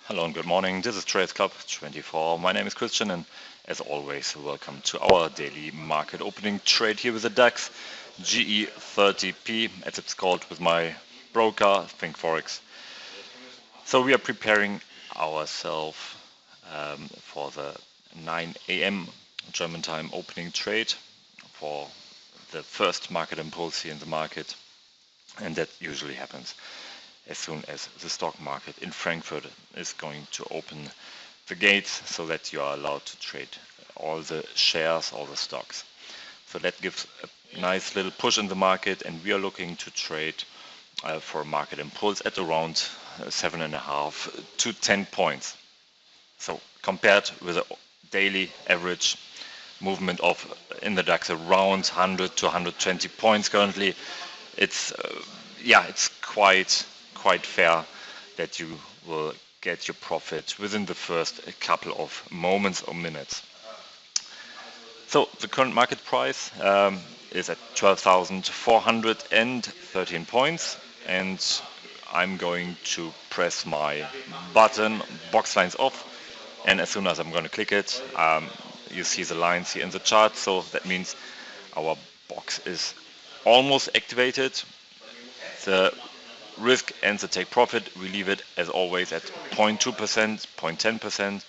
Hello and good morning. This is TradersClub24. My name is Christian, and as always, welcome to our daily market opening trade here with the DAX GE30P, as it's called with my broker, Think Forex. So we are preparing ourselves for the 9 a.m. German time opening trade for the first market impulse here in the market, and that usually happens as soon as the stock market in Frankfurt is going to open the gates so that you are allowed to trade all the shares, all the stocks. So that gives a nice little push in the market, and we are looking to trade for a market impulse at around 7.5 to 10 points. So compared with a daily average movement of in the DAX around 100 to 120 points currently, it's quite fair that you will get your profit within the first couple of moments or minutes. So the current market price is at 12,413 points, and I'm going to press my button box lines off, and as soon as I'm going to click it, you see the lines here in the chart, so that means our box is almost activated. The risk and the take profit, we leave it as always at 0.2%, 0.10%.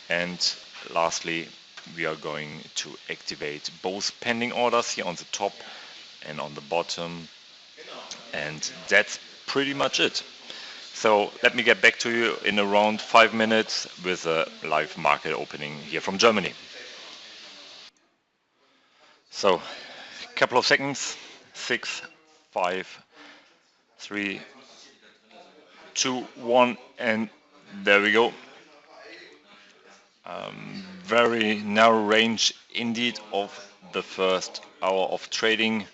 And lastly, we are going to activate both pending orders here on the top and on the bottom. And that's pretty much it. So let me get back to you in around 5 minutes with a live market opening here from Germany. So a couple of seconds, 6, 5, 3, 2, 1, and there we go. Very narrow range indeed of the first hour of trading.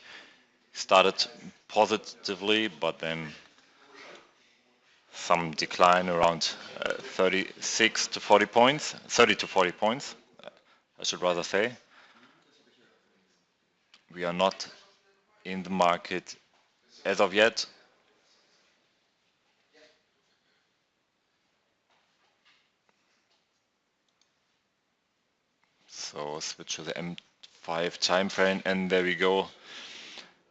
Started positively, but then some decline around 36 to 40 points, 30 to 40 points, I should rather say. We are not in the market as of yet. So switch to the M5 time frame, and there we go.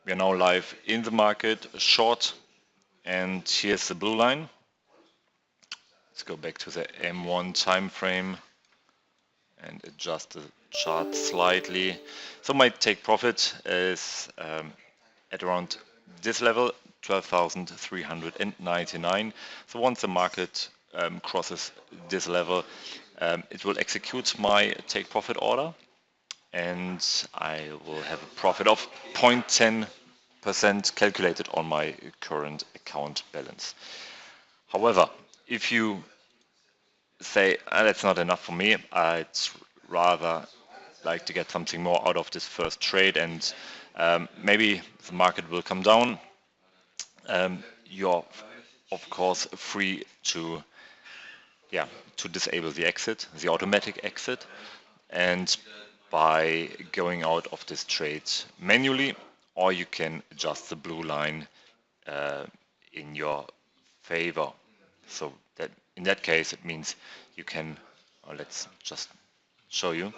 We are now live in the market, short, and here's the blue line. Let's go back to the M1 time frame and adjust the chart slightly. So my take profit is at around this level, 12,399. So once the market crosses this level, it will execute my take profit order, and I will have a profit of 0.10% calculated on my current account balance. However, if you say that's not enough for me, I'd rather like to get something more out of this first trade, and maybe the market will come down. You're of course free to disable the exit, the automatic exit, and by going out of this trade manually, or you can adjust the blue line in your favor. So that in that case it means you can, let's just show you.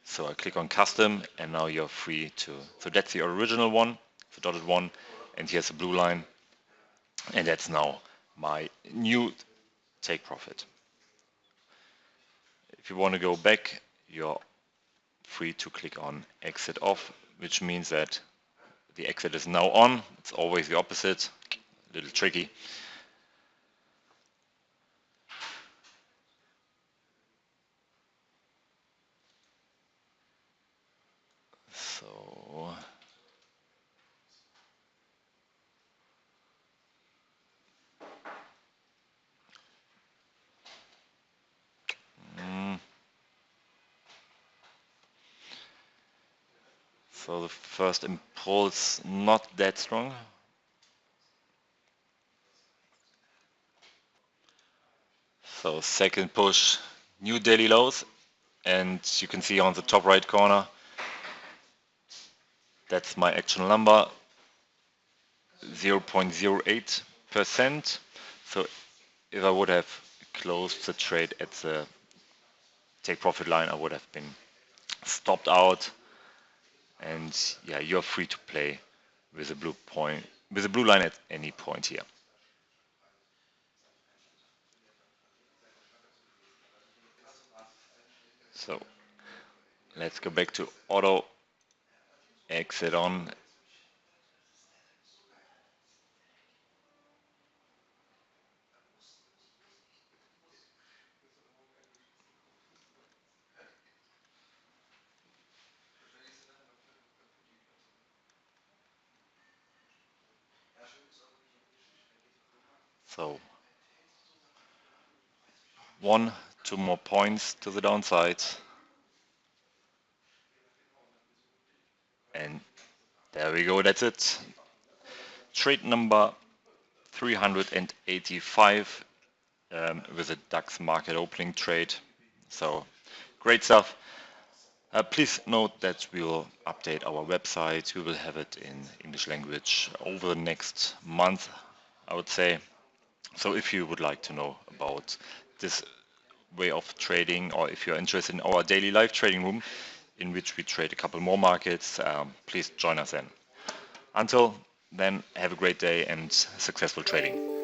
So I click on custom, and now you're free to, so that's the original one, the dotted one, and here's the blue line, and that's now my new take profit. If you want to go back, you're free to click on exit off, which means that the exit is now on. It's always the opposite, a little tricky. So the first impulse not that strong. So second push, new daily lows, and you can see on the top right corner, that's my actual number, 0.08%. So if I would have closed the trade at the take profit line, I would have been stopped out. And yeah, you're free to play with a blue line at any point here. So let's go back to auto, exit on. So 2 more points to the downside. And there we go, that's it. Trade number 385 with a DAX market opening trade. So great stuff. Please note that we will update our website. We will have it in English language over the next month, I would say. So if you would like to know about this way of trading, or if you're interested in our daily live trading room, in which we trade a couple more markets, please join us then. Until then, have a great day and successful trading.